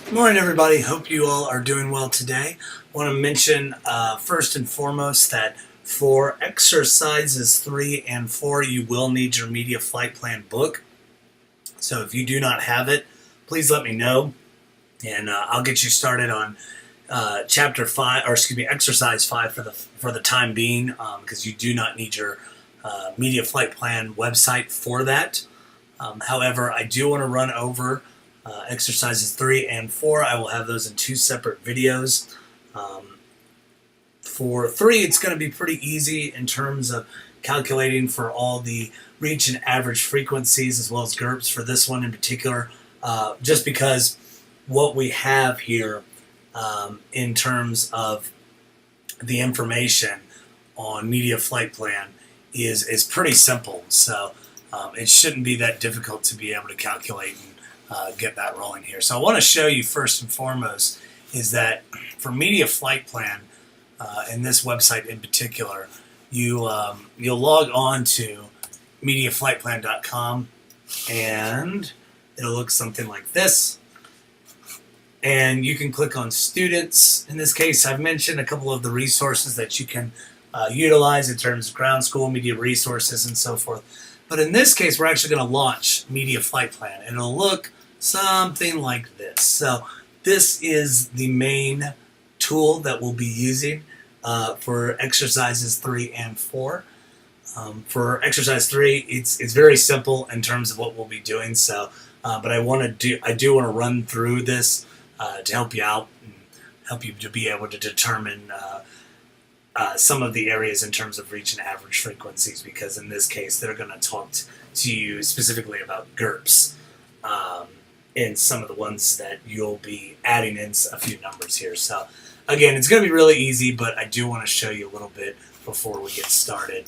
Good morning, everybody. Hope you all are doing well today. I want to mention first and foremost that for exercises 3 and 4, you will need your media flight plan book. So if you do not have it, please let me know, and I'll get you started on chapter 5, or excuse me, exercise 5 for the time being, because you do not need your media flight plan website for that. However, I do want to run over exercises 3 and 4. I will have those in 2 separate videos. For 3, it's going to be pretty easy in terms of calculating for all the reach and average frequencies as well as GURPS for this one in particular, just because what we have here in terms of the information on media flight plan is pretty simple. So it shouldn't be that difficult to be able to calculate and get that rolling here. So I want to show you first and foremost is that for media flight plan, in this website in particular, you'll log on to mediaflightplan.com and it'll look something like this. And you can click on students. In this case, I've mentioned a couple of the resources that you can utilize in terms of ground school, media resources, and so forth. But in this case, we're actually going to launch Media Flight Plan, and it'll look something like this. So this is the main tool that we'll be using for exercises 3 and 4. For exercise 3, it's very simple in terms of what we'll be doing. So, but I do want to run through this to help you out and help you to be able to determine some of the areas in terms of reach and average frequencies, because in this case they're going to talk to you specifically about GURPS and some of the ones that you'll be adding in a few numbers here. So again, it's going to be really easy, but I do want to show you a little bit before we get started.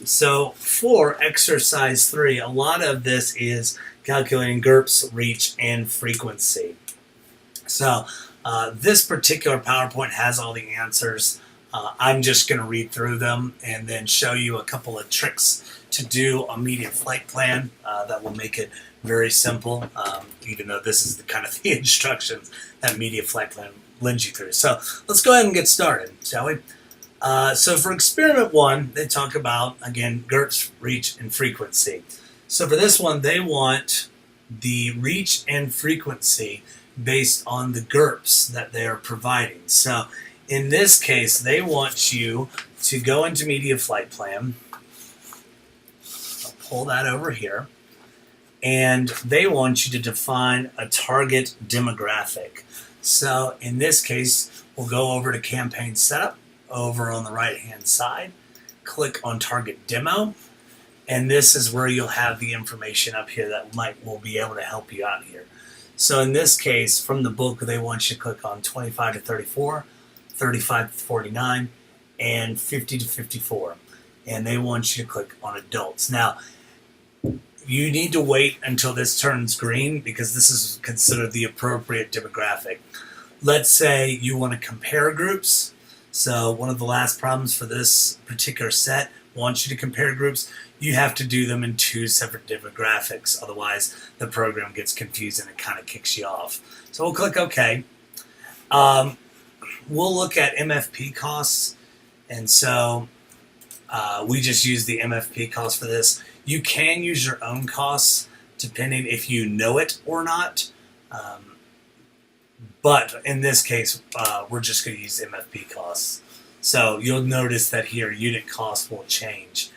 So for exercise 3, a lot of this is calculating GURPS, reach, and frequency. So this particular PowerPoint has all the answers. I'm just going to read through them and then show you a couple of tricks to do a media flight plan that will make it very simple, even though this is the kind of the instructions that media flight plan lends you through. So let's go ahead and get started, shall we? So for experiment 1, they talk about, again, GURPS, reach, and frequency. So for this one, they want the reach and frequency based on the GURPS that they are providing. So in this case, they want you to go into Media Flight Plan. I'll pull that over here. And they want you to define a target demographic. So in this case, we'll go over to Campaign Setup over on the right-hand side. Click on Target Demo. And this is where you'll have the information up here that will be able to help you out here. So in this case, from the book, they want you to click on 25 to 34, 35 to 49, and 50 to 54. And they want you to click on adults. Now, you need to wait until this turns green because this is considered the appropriate demographic. Let's say you want to compare groups. So one of the last problems for this particular set wants you to compare groups. You have to do them in 2 separate demographics. Otherwise, the program gets confused and it kind of kicks you off. So we'll click OK. We'll look at MFP costs. And so we just use the MFP cost for this. You can use your own costs depending if you know it or not. But in this case, we're just going to use MFP costs. So you'll notice that here unit cost will change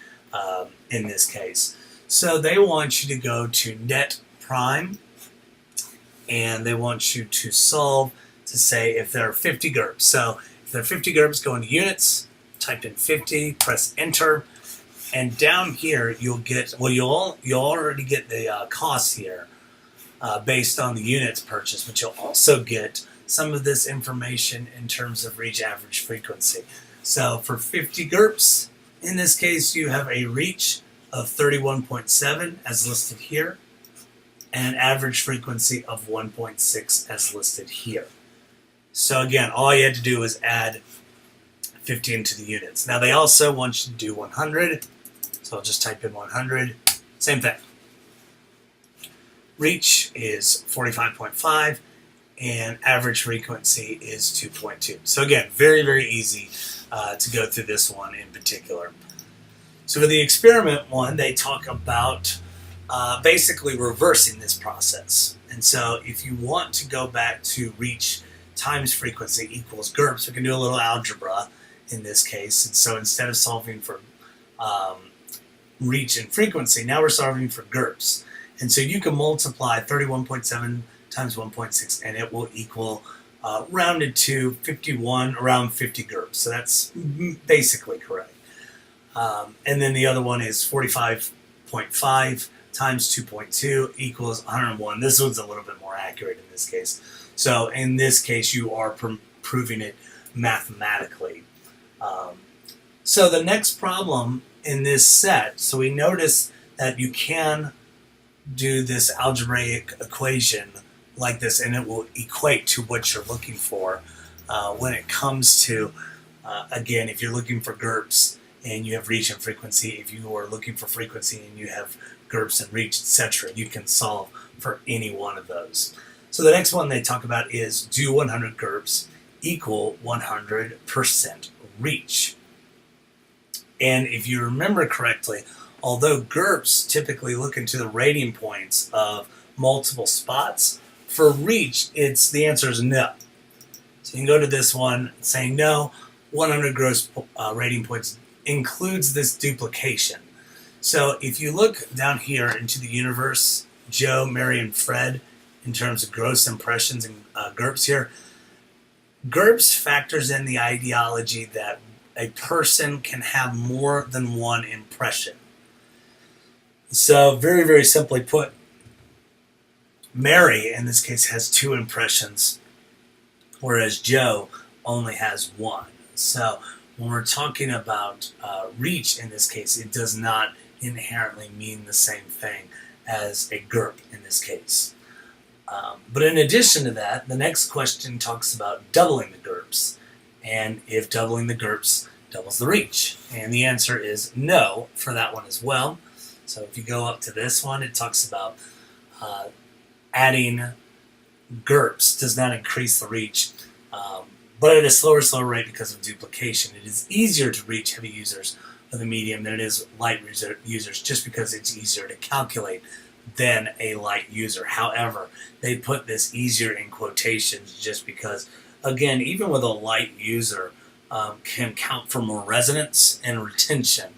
in this case. So they want you to go to net prime, and they want you to solve to say if there are 50 GURPS. So if there are 50 GURPS, go into units, type in 50, press enter, and down here you'll get, well, you'll already get the costs here based on the units purchased, but you'll also get some of this information in terms of reach, average, frequency. So for 50 GURPS, in this case, you have a reach of 31.7 as listed here, and average frequency of 1.6 as listed here. So again, all you had to do was add 50 into the units. Now they also want you to do 100, so I'll just type in 100, same thing. reach is 45.5, and average frequency is 2.2. So again, very, very easy to go through this one in particular. So for the experiment one, they talk about basically reversing this process. And so if you want to go back to reach times frequency equals GURPS, we can do a little algebra in this case. And so instead of solving for reach and frequency, now we're solving for GURPS. And so you can multiply 31.7 times 1.6 and it will equal rounded to 51, around 50 GURPS. So that's basically correct. And then the other one is 45.5 times 2.2 equals 101. This one's a little bit more accurate in this case. So in this case, you are proving it mathematically. So the next problem in this set, so we notice that you can do this algebraic equation like this and it will equate to what you're looking for when it comes to, again, if you're looking for GURPS and you have reach and frequency, if you are looking for frequency and you have GURPS and reach, etc., you can solve for any one of those. So the next one they talk about is do 100 GURPS equal 100% reach. And if you remember correctly, although GURPS typically look into the rating points of multiple spots, for reach, the answer is no. So you can go to this one saying no, 100 gross rating points includes this duplication. So if you look down here into the universe, Joe, Mary, and Fred, in terms of gross impressions and GURPS here, GURPS factors in the ideology that a person can have more than one impression. So very, very simply put, Mary, in this case, has 2 impressions, whereas Joe only has 1. So when we're talking about reach, in this case, it does not inherently mean the same thing as a GURP in this case. But in addition to that, the next question talks about doubling the GURPS, and if doubling the GURPS doubles the reach. And the answer is no for that one as well. So if you go up to this one, it talks about adding GURPS does not increase the reach, but at a slower rate because of duplication. It is easier to reach heavy users of the medium than it is light users, just because it's easier to calculate than a light user. However, they put this easier in quotations just because, again, even with a light user, can count for more resonance and retention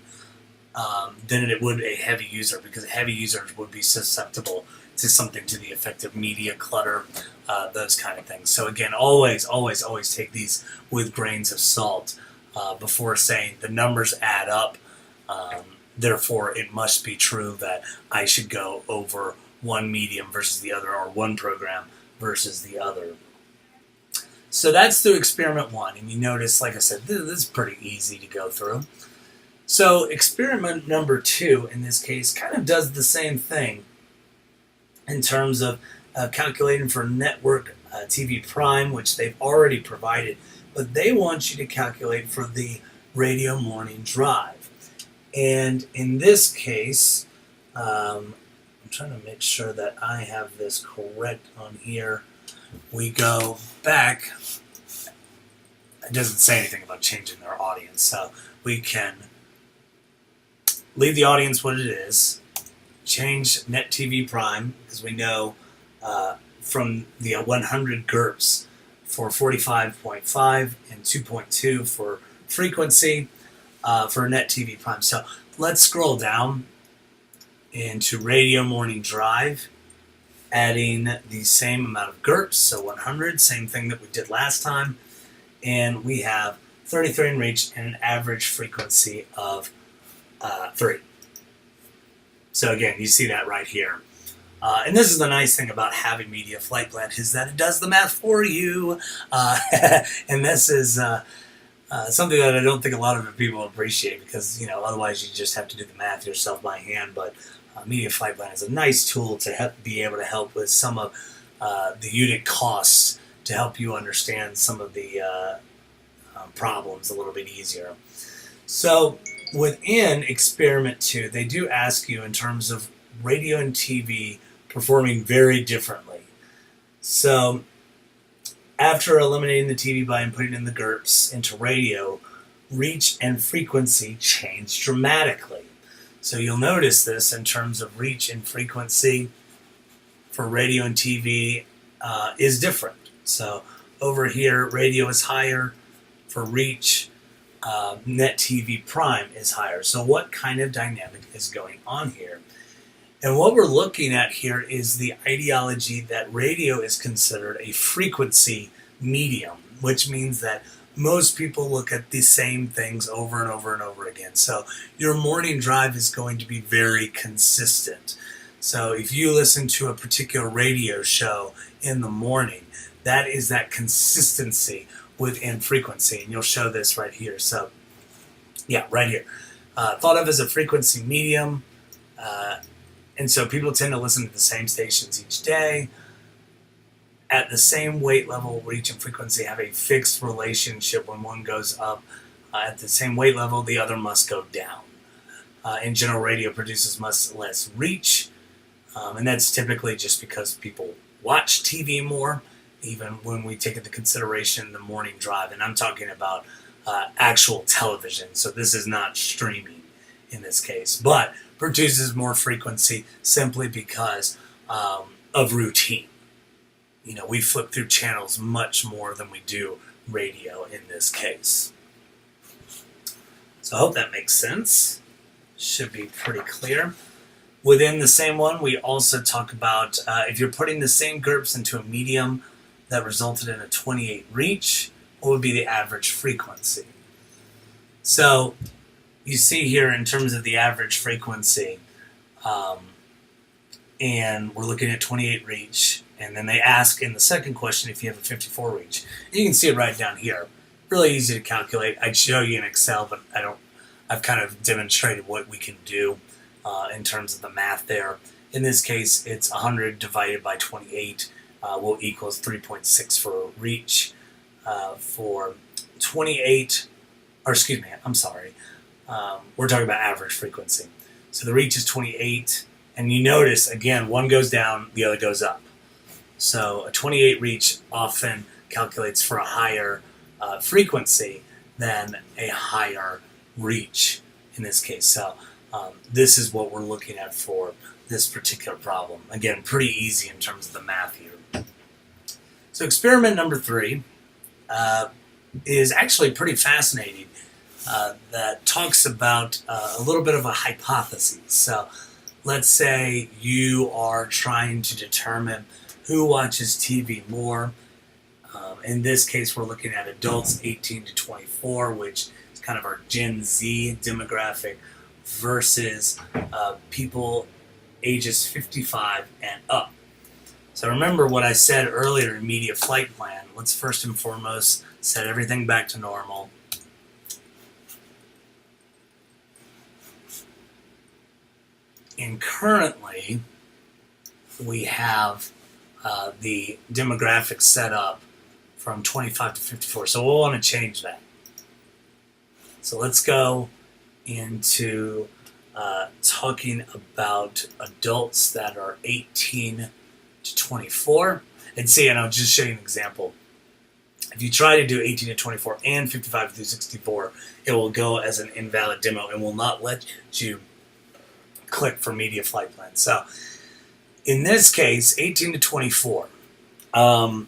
than it would a heavy user, because a heavy user would be susceptible to something to the effect of media clutter, those kind of things. So again, always take these with grains of salt before saying the numbers add up. Therefore, it must be true that I should go over one medium versus the other, or one program versus the other. So that's through experiment 1. And you notice, like I said, this is pretty easy to go through. So experiment number 2, in this case, kind of does the same thing in terms of calculating for network TV prime, which they've already provided, but they want you to calculate for the radio morning drive. And in this case, I'm trying to make sure that I have this correct on here. We go back. It doesn't say anything about changing their audience, so we can leave the audience what it is, change Net TV Prime, because we know from the 100 GURPS for 45.5 and 2.2 for frequency for Net TV Prime. So let's scroll down into Radio Morning Drive, adding the same amount of GURPS, so 100, same thing that we did last time, and we have 33 in reach and an average frequency of 3. So again, you see that right here. And this is the nice thing about having Media Flight Plan, is that it does the math for you. And this is something that I don't think a lot of people appreciate, because otherwise you just have to do the math yourself by hand. But Media Flight Plan is a nice tool to be able to help with some of the unit costs, to help you understand some of the problems a little bit easier. So within Experiment 2, they do ask you in terms of radio and TV performing very differently. So after eliminating the TV by and putting in the GURPS into radio, reach and frequency changed dramatically. So you'll notice this in terms of reach and frequency for radio and TV is different. So over here, radio is higher. For reach, net TV prime is higher. So what kind of dynamic is going on here? And what we're looking at here is the ideology that radio is considered a frequency medium, which means that most people look at the same things over and over and over again. So your morning drive is going to be very consistent. So if you listen to a particular radio show in the morning, that is that consistency within frequency. And you'll show this right here. So yeah, right here. Thought of as a frequency medium. And so people tend to listen to the same stations each day. At the same weight level, reach and frequency have a fixed relationship. When one goes up at the same weight level, the other must go down. In general, radio produces much less reach. And that's typically just because people watch TV more, even when we take into consideration the morning drive. And I'm talking about actual television. So this is not streaming in this case, but produces more frequency simply because of routine. You know, we flip through channels much more than we do radio in this case. So I hope that makes sense. Should be pretty clear. Within the same one, we also talk about if you're putting the same GURPS into a medium that resulted in a 28 reach, what would be the average frequency? So you see here in terms of the average frequency, and we're looking at 28 reach, and then they ask in the second question if you have a 54 reach. You can see it right down here. Really easy to calculate. I'd show you in Excel, but I've kind of demonstrated what we can do in terms of the math there. In this case, it's 100 divided by 28 will equals 3.6 for reach. For 28, or excuse me, I'm sorry. We're talking about average frequency. So the reach is 28, and you notice, again, one goes down, the other goes up. So a 28 reach often calculates for a higher frequency than a higher reach in this case. So this is what we're looking at for this particular problem. Again, pretty easy in terms of the math here. So experiment number 3 is actually pretty fascinating. That talks about a little bit of a hypothesis. So let's say you are trying to determine who watches TV more. In this case, we're looking at adults 18 to 24, which is kind of our Gen Z demographic, versus people ages 55 and up. So remember what I said earlier in Media Flight Plan. Let's first and foremost set everything back to normal. And currently, we have the demographic set up from 25 to 54. So we'll want to change that. So let's go into talking about adults that are 18 to 24. And see, and I'll just show you an example. If you try to do 18 to 24 and 55 through 64, it will go as an invalid demo and will not let you click for Media Flight Plan. So in this case, 18 to 24. And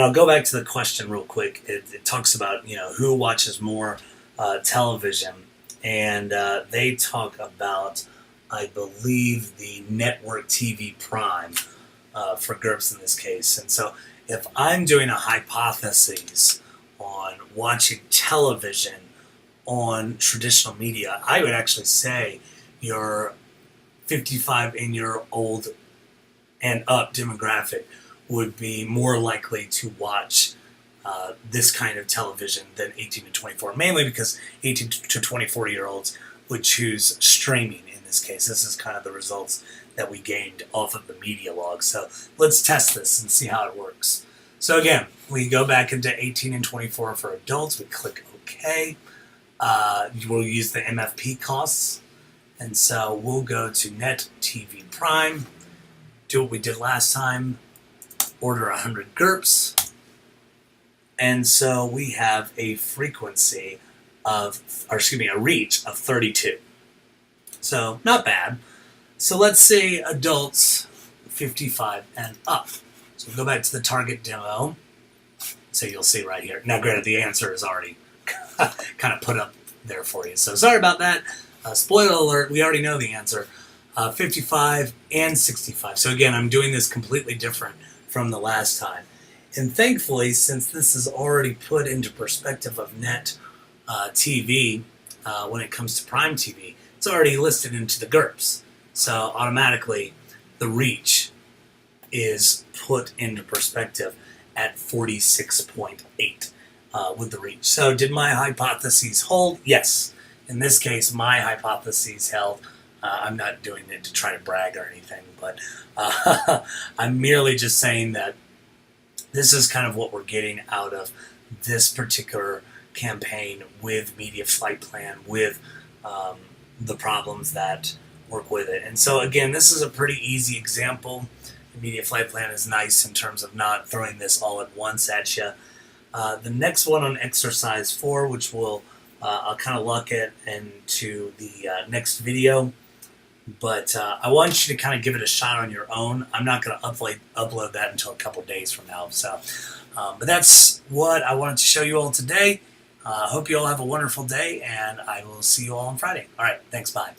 I'll go back to the question real quick. It talks about, who watches more television. And they talk about, I believe, the network TV prime for GURPS in this case. And so if I'm doing a hypothesis on watching television on traditional media, I would actually say your 55 and year old and up demographic would be more likely to watch this kind of television than 18 to 24, mainly because 18 to 24 year olds would choose streaming in this case. This is kind of the results that we gained off of the media log. So let's test this and see how it works. So again, we go back into 18 and 24 for adults. We click OK. We'll use the MFP costs. And so we'll go to Net TV Prime. do what we did last time, order 100 GURPS, and so we have a frequency of, or excuse me, a reach of 32. So not bad. So let's say adults 55 and up. So go back to the target demo. So you'll see right here. Now granted, the answer is already kind of put up there for you. So sorry about that. Spoiler alert, we already know the answer. 55 and 65. So again, I'm doing this completely different from the last time. And thankfully, since this is already put into perspective of net TV, when it comes to Prime TV, it's already listed into the GURPS. So automatically, the reach is put into perspective at 46.8 with the reach. So did my hypotheses hold? Yes. In this case, my hypotheses held. I'm not doing it to try to brag or anything, but I'm merely just saying that this is kind of what we're getting out of this particular campaign with Media Flight Plan, with the problems that work with it. And so again, this is a pretty easy example. The Media Flight Plan is nice in terms of not throwing this all at once at you. The next one on exercise 4, which I'll kind of look at into the next video, but I want you to kind of give it a shot on your own. I'm not going to upload that until a couple days from now. So, but that's what I wanted to show you all today. I hope you all have a wonderful day, and I will see you all on Friday. All right, thanks, bye.